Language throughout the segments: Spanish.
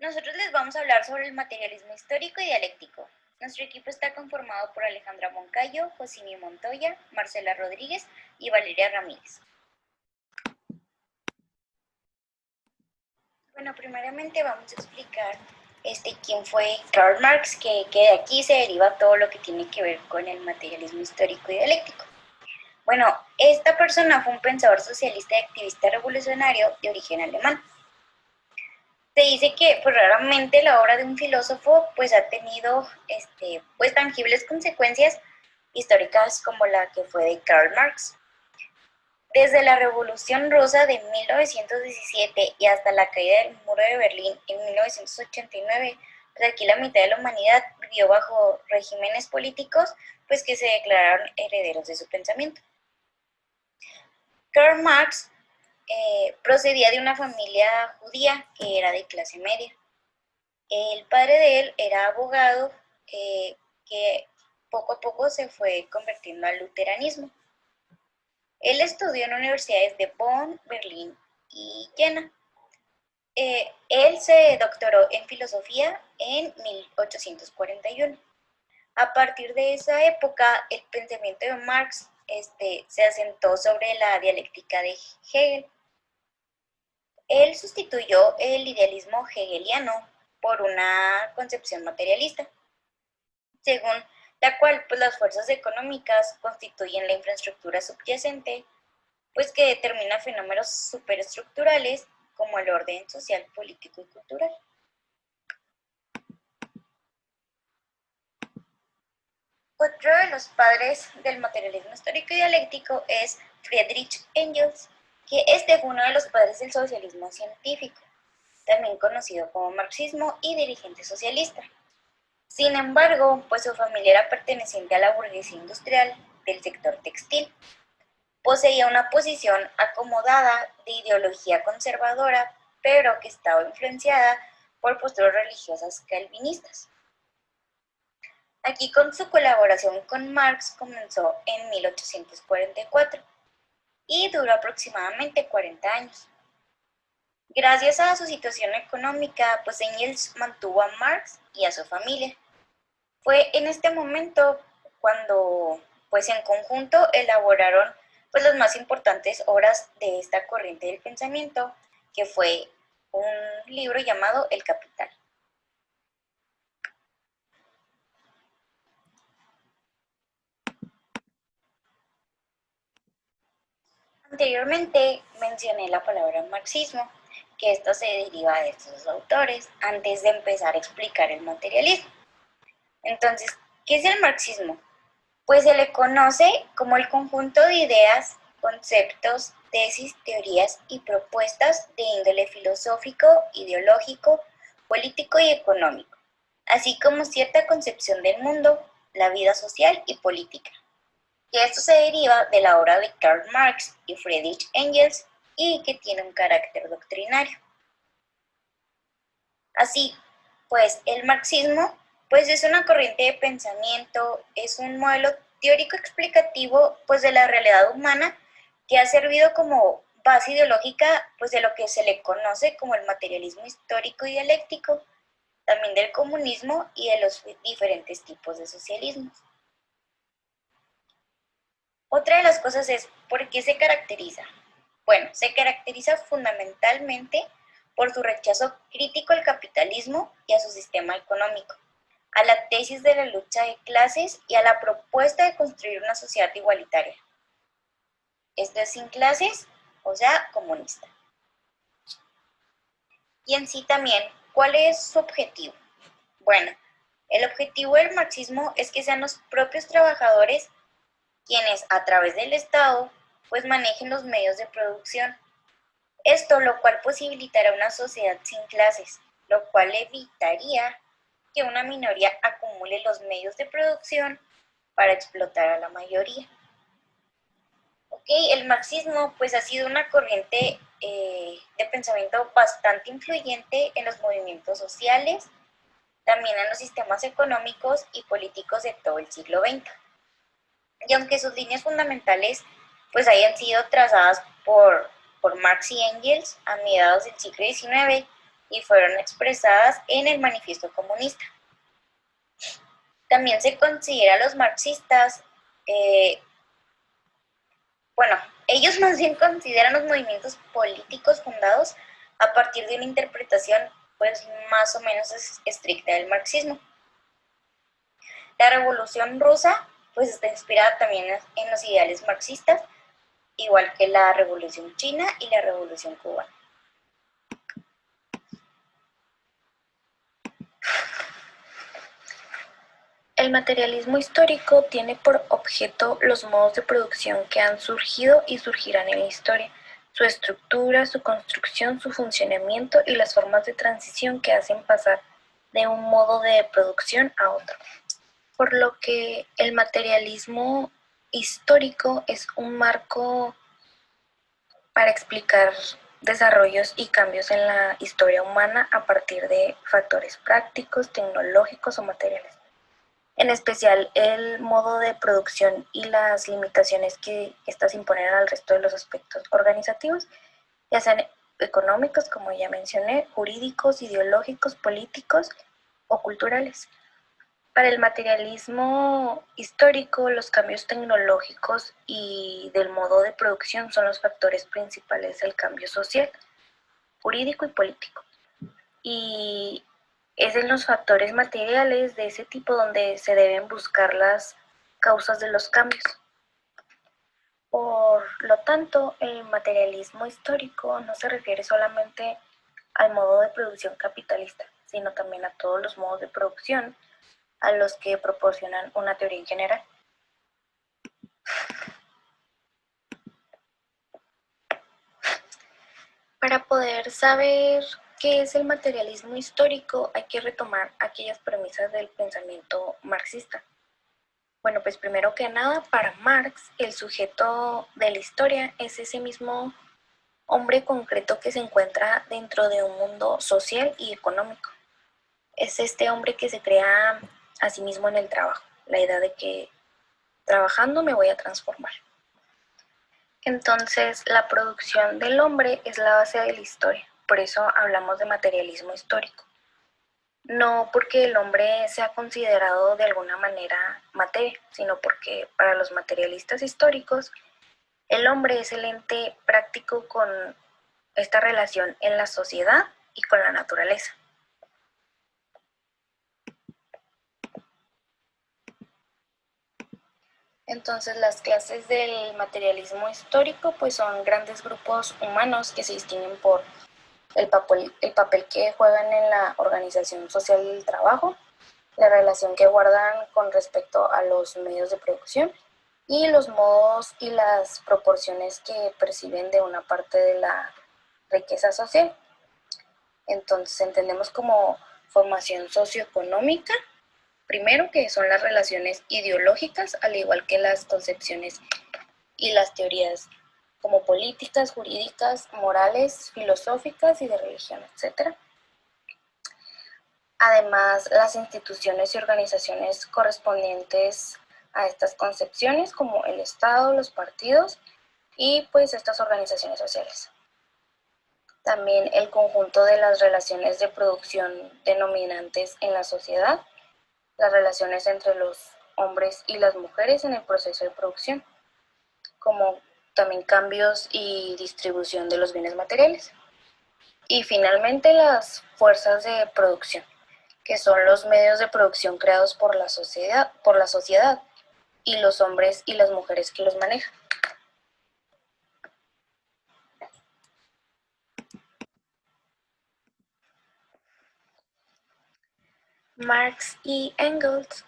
Nosotros les vamos a hablar sobre el materialismo histórico y dialéctico. Nuestro equipo está conformado por Alejandra Moncayo, Josini Montoya, Marcela Rodríguez y Valeria Ramírez. Bueno, primeramente vamos a explicar quién fue Karl Marx, que de aquí se deriva todo lo que tiene que ver con el materialismo histórico y dialéctico. Bueno, esta persona fue un pensador socialista y activista revolucionario de origen alemán. Se dice que pues raramente la obra de un filósofo pues ha tenido pues tangibles consecuencias históricas como la que fue de Karl Marx. Desde la Revolución Rusa de 1917 y hasta la caída del muro de Berlín en 1989, pues aquí la mitad de la humanidad vivió bajo regímenes políticos pues que se declararon herederos de su pensamiento. Karl Marx procedía de una familia judía que era de clase media. El padre de él era abogado que poco a poco se fue convirtiendo al luteranismo. Él estudió en universidades de Bonn, Berlín y Jena. Él se doctoró en filosofía en 1841. A partir de esa época, el pensamiento de Marx se asentó sobre la dialéctica de Hegel. Él sustituyó el idealismo hegeliano por una concepción materialista, según la cual pues, las fuerzas económicas constituyen la infraestructura subyacente, pues que determina fenómenos superestructurales como el orden social, político y cultural. Otro de los padres del materialismo histórico y dialéctico es Friedrich Engels, que fue uno de los padres del socialismo científico, también conocido como marxismo y dirigente socialista. Sin embargo, pues su familia era perteneciente a la burguesía industrial del sector textil. Poseía una posición acomodada de ideología conservadora, pero que estaba influenciada por posturas religiosas calvinistas. Aquí con su colaboración con Marx comenzó en 1844 y duró aproximadamente 40 años. Gracias a su situación económica, pues Engels mantuvo a Marx y a su familia. Fue en este momento cuando pues en conjunto elaboraron pues las más importantes obras de esta corriente del pensamiento, que fue un libro llamado El Capital. Anteriormente mencioné la palabra marxismo, que esto se deriva de estos autores, antes de empezar a explicar el materialismo. Entonces, ¿qué es el marxismo? Pues se le conoce como el conjunto de ideas, conceptos, tesis, teorías y propuestas de índole filosófico, ideológico, político y económico, así como cierta concepción del mundo, la vida social y política. Que esto se deriva de la obra de Karl Marx y Friedrich Engels y que tiene un carácter doctrinario. Así, pues el marxismo pues es una corriente de pensamiento, es un modelo teórico explicativo pues de la realidad humana que ha servido como base ideológica pues de lo que se le conoce como el materialismo histórico y dialéctico, también del comunismo y de los diferentes tipos de socialismos. Otra de las cosas es, ¿por qué se caracteriza? Bueno, se caracteriza fundamentalmente por su rechazo crítico al capitalismo y a su sistema económico, a la tesis de la lucha de clases y a la propuesta de construir una sociedad igualitaria. Esto es sin clases, o sea, comunista. Y en sí también, ¿cuál es su objetivo? Bueno, el objetivo del marxismo es que sean los propios trabajadores quienes a través del Estado pues manejen los medios de producción. Esto lo cual posibilitará una sociedad sin clases, lo cual evitaría que una minoría acumule los medios de producción para explotar a la mayoría. El marxismo pues ha sido una corriente de pensamiento bastante influyente en los movimientos sociales, también en los sistemas económicos y políticos de todo el siglo XX. Y aunque sus líneas fundamentales pues hayan sido trazadas por Marx y Engels a mediados del siglo XIX, y fueron expresadas en el Manifiesto Comunista. También se considera a los marxistas, ellos más bien consideran los movimientos políticos fundados a partir de una interpretación pues más o menos estricta del marxismo. La Revolución Rusa pues está inspirada también en los ideales marxistas, igual que la Revolución China y la Revolución Cubana. El materialismo histórico tiene por objeto los modos de producción que han surgido y surgirán en la historia, su estructura, su construcción, su funcionamiento y las formas de transición que hacen pasar de un modo de producción a otro. Por lo que el materialismo histórico es un marco para explicar desarrollos y cambios en la historia humana a partir de factores prácticos, tecnológicos o materiales. En especial el modo de producción y las limitaciones que éstas imponen al resto de los aspectos organizativos, ya sean económicos, como ya mencioné, jurídicos, ideológicos, políticos o culturales. Para el materialismo histórico, los cambios tecnológicos y del modo de producción son los factores principales del cambio social, jurídico y político. Y es en los factores materiales de ese tipo donde se deben buscar las causas de los cambios. Por lo tanto, el materialismo histórico no se refiere solamente al modo de producción capitalista, sino también a todos los modos de producción a los que proporcionan una teoría en general. Para poder saber qué es el materialismo histórico, hay que retomar aquellas premisas del pensamiento marxista. Bueno, pues primero que nada, para Marx, el sujeto de la historia es ese mismo hombre concreto que se encuentra dentro de un mundo social y económico. Es este hombre que se crea a sí mismo en el trabajo, la idea de que trabajando me voy a transformar. Entonces, la producción del hombre es la base de la historia, por eso hablamos de materialismo histórico. No porque el hombre sea considerado de alguna manera materia, sino porque para los materialistas históricos, el hombre es el ente práctico con esta relación en la sociedad y con la naturaleza. Entonces las clases del materialismo histórico pues son grandes grupos humanos que se distinguen por el papel que juegan en la organización social del trabajo, la relación que guardan con respecto a los medios de producción y los modos y las proporciones que perciben de una parte de la riqueza social. Entonces entendemos como formación socioeconómica, primero que son las relaciones ideológicas, al igual que las concepciones y las teorías como políticas, jurídicas, morales, filosóficas y de religión, etc. Además, las instituciones y organizaciones correspondientes a estas concepciones, como el Estado, los partidos y pues estas organizaciones sociales. También el conjunto de las relaciones de producción denominantes en la sociedad, las relaciones entre los hombres y las mujeres en el proceso de producción, como también cambios y distribución de los bienes materiales. Y finalmente las fuerzas de producción, que son los medios de producción creados por la sociedad y los hombres y las mujeres que los manejan. Marx y Engels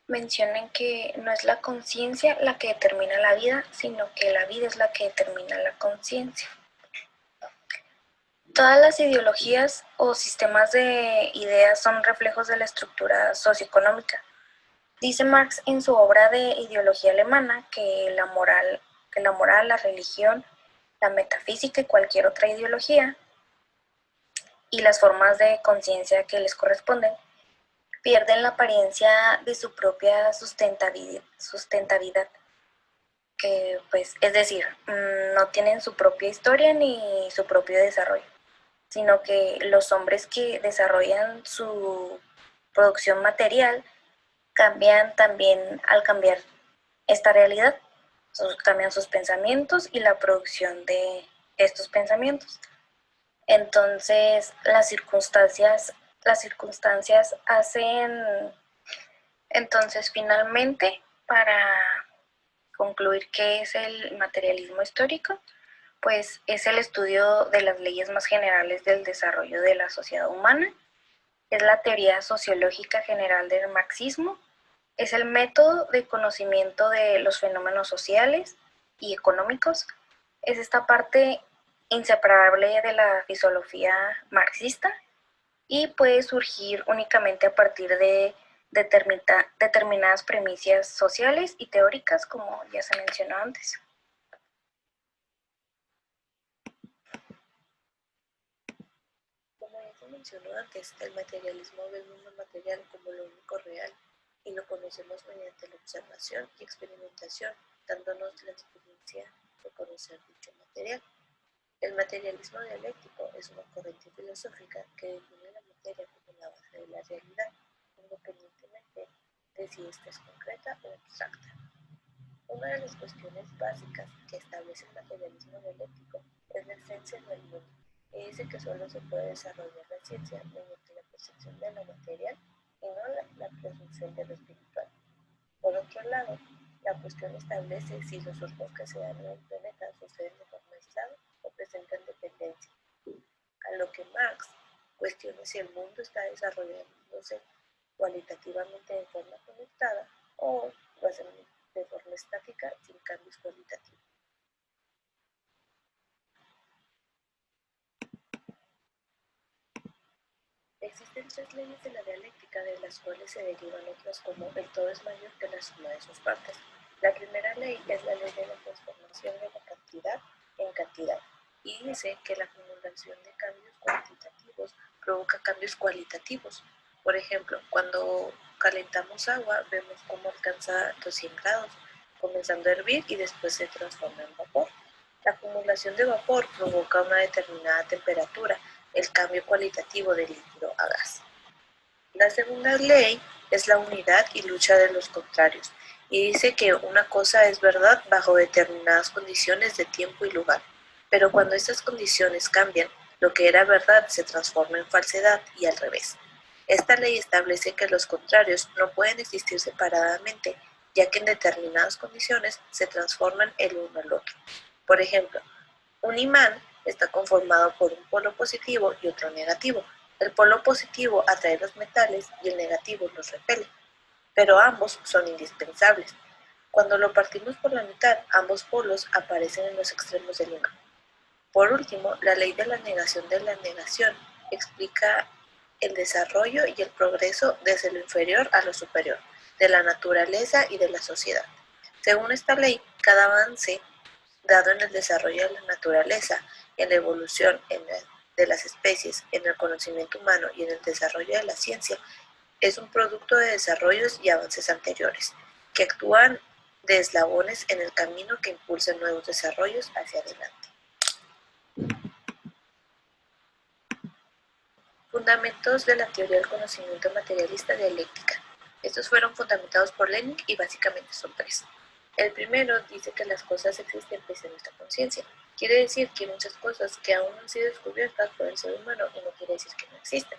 mencionan que no es la conciencia la que determina la vida, sino que la vida es la que determina la conciencia. Todas las ideologías o sistemas de ideas son reflejos de la estructura socioeconómica. Dice Marx en su obra de Ideología alemana que la moral, la religión, la metafísica y cualquier otra ideología y las formas de conciencia que les corresponden pierden la apariencia de su propia sustentabilidad, que pues es decir, no tienen su propia historia ni su propio desarrollo. sino que los hombres que desarrollan su producción material cambian también al cambiar esta realidad. Cambian sus pensamientos y la producción de estos pensamientos. Entonces, las circunstancias hacen, entonces, finalmente, para concluir qué es el materialismo histórico, pues es el estudio de las leyes más generales del desarrollo de la sociedad humana, es la teoría sociológica general del marxismo, es el método de conocimiento de los fenómenos sociales y económicos, es esta parte inseparable de la filosofía marxista y puede surgir únicamente a partir de determinadas premisas sociales y teóricas, como ya se mencionó antes. Como ya se mencionó antes, el materialismo ve el mundo material como lo único real y lo conocemos mediante la observación y experimentación, dándonos la experiencia de conocer dicho material. El materialismo dialéctico es una corriente filosófica que define la materia como la base de la realidad, independientemente de si ésta es concreta o abstracta. Una de las cuestiones básicas que establece el materialismo dialéctico es la esencia del mundo, y dice que solo se puede desarrollar la ciencia mediante la percepción de lo material y no la presunción de lo espiritual. Por otro lado, la cuestión establece si los surcos que se dan en el planeta suceden de forma aislada o presentan dependencia, a lo que Marx cuestiona si el mundo está desarrollándose cualitativamente de forma conectada o de forma estática sin cambios cualitativos. Existen tres leyes de la dialéctica, de las cuales se derivan otras como el todo es mayor que la suma de sus partes. La primera ley es la ley de la transformación de la cantidad en cantidad y dice que la acumulación de cambios cuantitativos provoca cambios cualitativos. Por ejemplo, cuando calentamos agua vemos cómo alcanza los 100 grados, comenzando a hervir y después se transforma en vapor. La acumulación de vapor provoca una determinada temperatura, el cambio cualitativo de líquido a gas. La segunda ley es la unidad y lucha de los contrarios, y dice que una cosa es verdad bajo determinadas condiciones de tiempo y lugar, pero cuando estas condiciones cambian, lo que era verdad se transforma en falsedad y al revés. Esta ley establece que los contrarios no pueden existir separadamente, ya que en determinadas condiciones se transforman el uno al otro. Por ejemplo, un imán está conformado por un polo positivo y otro negativo. El polo positivo atrae los metales y el negativo los repele, pero ambos son indispensables. Cuando lo partimos por la mitad, ambos polos aparecen en los extremos del imán. Por último, la ley de la negación explica el desarrollo y el progreso desde lo inferior a lo superior, de la naturaleza y de la sociedad. Según esta ley, cada avance dado en el desarrollo de la naturaleza, en la evolución de las especies, en el conocimiento humano y en el desarrollo de la ciencia, es un producto de desarrollos y avances anteriores, que actúan de eslabones en el camino que impulsan nuevos desarrollos hacia adelante. Fundamentos de la teoría del conocimiento materialista dialéctica. Estos fueron fundamentados por Lenin y básicamente son tres. El primero dice que las cosas existen pese a nuestra conciencia. Quiere decir que hay muchas cosas que aún no han sido descubiertas por el ser humano y no quiere decir que no existen.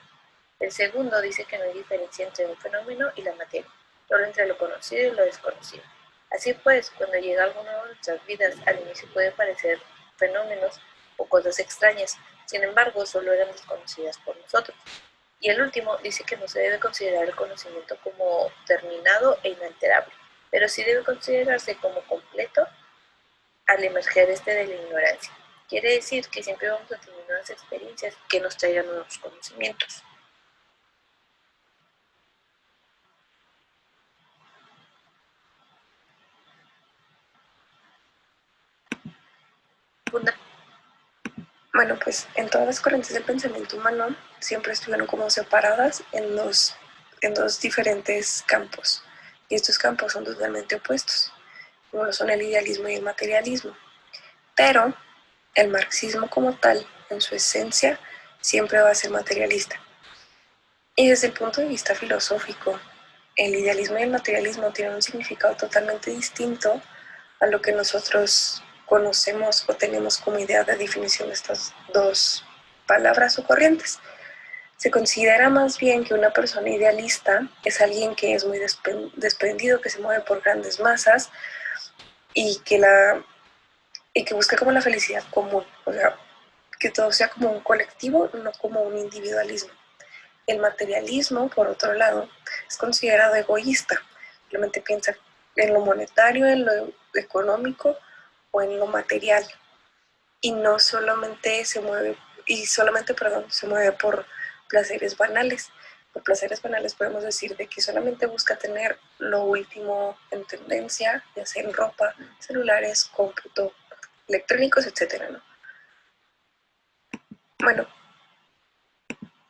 El segundo dice que no hay diferencia entre un fenómeno y la materia, solo entre lo conocido y lo desconocido. Así pues, cuando llega algo nuevo a nuestras vidas, al inicio puede parecer fenómenos o cosas extrañas, sin embargo, solo eran desconocidas por nosotros. Y el último dice que no se debe considerar el conocimiento como terminado e inalterable, pero sí debe considerarse como completo al emerger de la ignorancia. Quiere decir que siempre vamos a tener nuevas experiencias que nos traigan nuevos conocimientos. Bueno, pues en todas las corrientes del pensamiento humano siempre estuvieron como separadas en dos diferentes campos. Y estos campos son totalmente opuestos. Uno son el idealismo y el materialismo. Pero el marxismo como tal, en su esencia, siempre va a ser materialista. Y desde el punto de vista filosófico, el idealismo y el materialismo tienen un significado totalmente distinto a lo que nosotros conocemos o tenemos como idea de definición de estas dos palabras o corrientes. Se considera más bien que una persona idealista es alguien que es muy desprendido, que se mueve por grandes masas y que busca como la felicidad común, o sea, que todo sea como un colectivo, no como un individualismo. El materialismo, por otro lado, es considerado egoísta. Realmente piensa en lo monetario, en lo económico o en lo material. Y no solamente se mueve, se mueve por placeres banales. Por placeres banales podemos decir de que solamente busca tener lo último en tendencia, ya sea en ropa, celulares, cómputo, electrónicos, etcétera, ¿no? Bueno,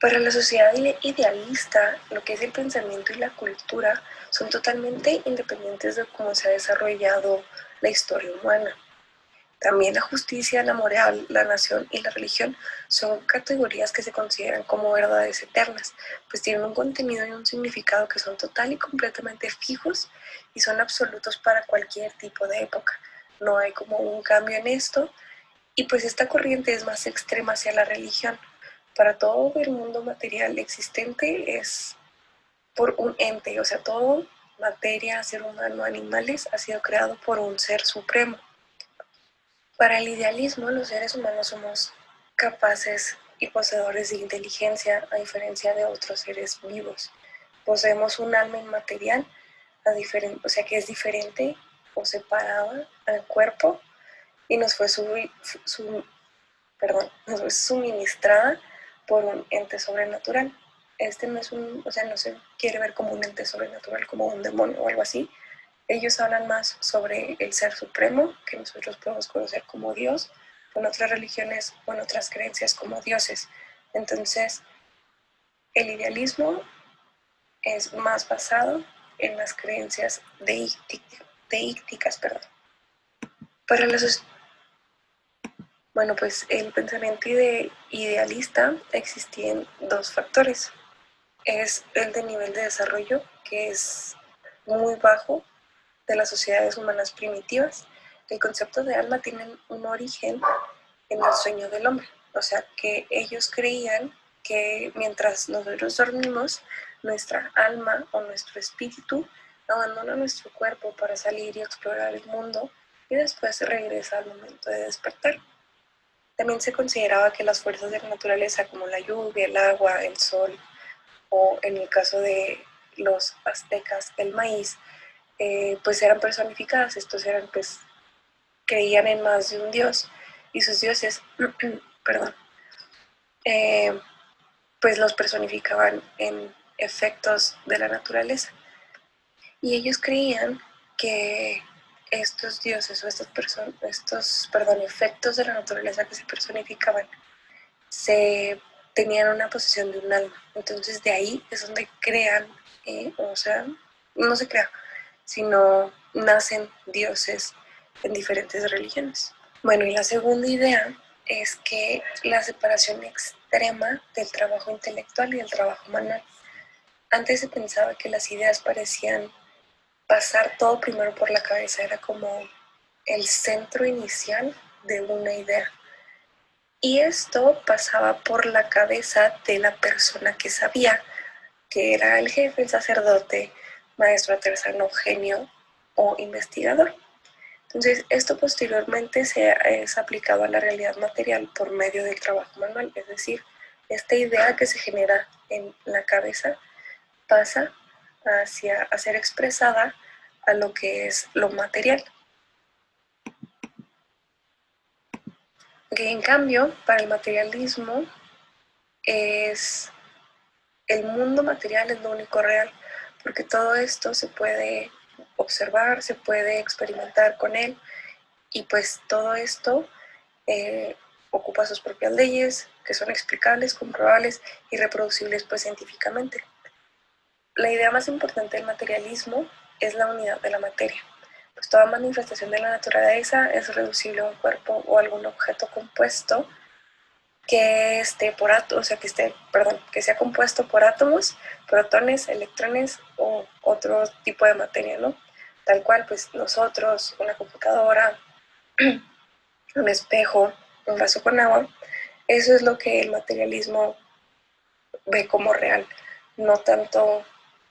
para la sociedad idealista, lo que es el pensamiento y la cultura son totalmente independientes de cómo se ha desarrollado la historia humana. También la justicia, la moral, la nación y la religión son categorías que se consideran como verdades eternas, pues tienen un contenido y un significado que son total y completamente fijos y son absolutos para cualquier tipo de época. No hay como un cambio en esto, y pues esta corriente es más extrema hacia la religión. Para todo el mundo material existente es por un ente, o sea, todo, materia, ser humano, animales, ha sido creado por un ser supremo. Para el idealismo, los seres humanos somos capaces y poseedores de inteligencia, a diferencia de otros seres vivos. Poseemos un alma inmaterial, o sea, que es diferente o separada al cuerpo y nos fue nos fue suministrada por un ente sobrenatural. Este no es o sea, no se quiere ver como un ente sobrenatural, como un demonio o algo así. Ellos hablan más sobre el ser supremo, que nosotros podemos conocer como Dios, o en otras religiones o en otras creencias como dioses. Entonces, el idealismo es más basado en las creencias deísticas. Para los Bueno, pues el pensamiento idealista existían dos factores. Es el de nivel de desarrollo, que es muy bajo de las sociedades humanas primitivas. El concepto de alma tiene un origen en el sueño del hombre. O sea, que ellos creían que mientras nosotros dormimos, nuestra alma o nuestro espíritu abandona nuestro cuerpo para salir y explorar el mundo y después regresa al momento de despertar. También se consideraba que las fuerzas de la naturaleza, como la lluvia, el agua, el sol, o en el caso de los aztecas, el maíz, pues eran personificadas. Estos eran, pues, creían en más de un dios, y sus dioses, perdón, eh, pues los personificaban en efectos de la naturaleza. Y ellos creían que estos dioses o efectos de la naturaleza que se personificaban se tenían una posesión de un alma. Entonces de ahí es donde crean, o sea, no se crea, sino nacen dioses en diferentes religiones. Bueno, y la segunda idea es que la separación extrema del trabajo intelectual y del trabajo manual. Antes se pensaba que las ideas parecían pasar todo primero por la cabeza, era como el centro inicial de una idea. Y esto pasaba por la cabeza de la persona que sabía, que era el jefe, el sacerdote, maestro artesano, genio o investigador. Entonces, esto posteriormente es aplicado a la realidad material por medio del trabajo manual, es decir, esta idea que se genera en la cabeza pasa a ser expresada a lo que es lo material. Que en cambio, para el materialismo, es el mundo material es lo único real, porque todo esto se puede observar, se puede experimentar con él, y pues todo esto ocupa sus propias leyes, que son explicables, comprobables y reproducibles pues científicamente. La idea más importante del materialismo es la unidad de la materia, pues toda manifestación de la naturaleza es reducible a un cuerpo o algún objeto compuesto que esté que sea compuesto por átomos, protones, electrones o otro tipo de materia, ¿no? Tal cual, pues nosotros, una computadora, un espejo, un vaso con agua, eso es lo que el materialismo ve como real, no tanto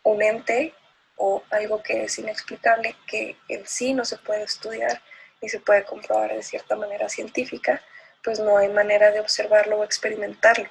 un ente o algo que es inexplicable, que en sí no se puede estudiar y se puede comprobar de cierta manera científica, pues no hay manera de observarlo o experimentarlo.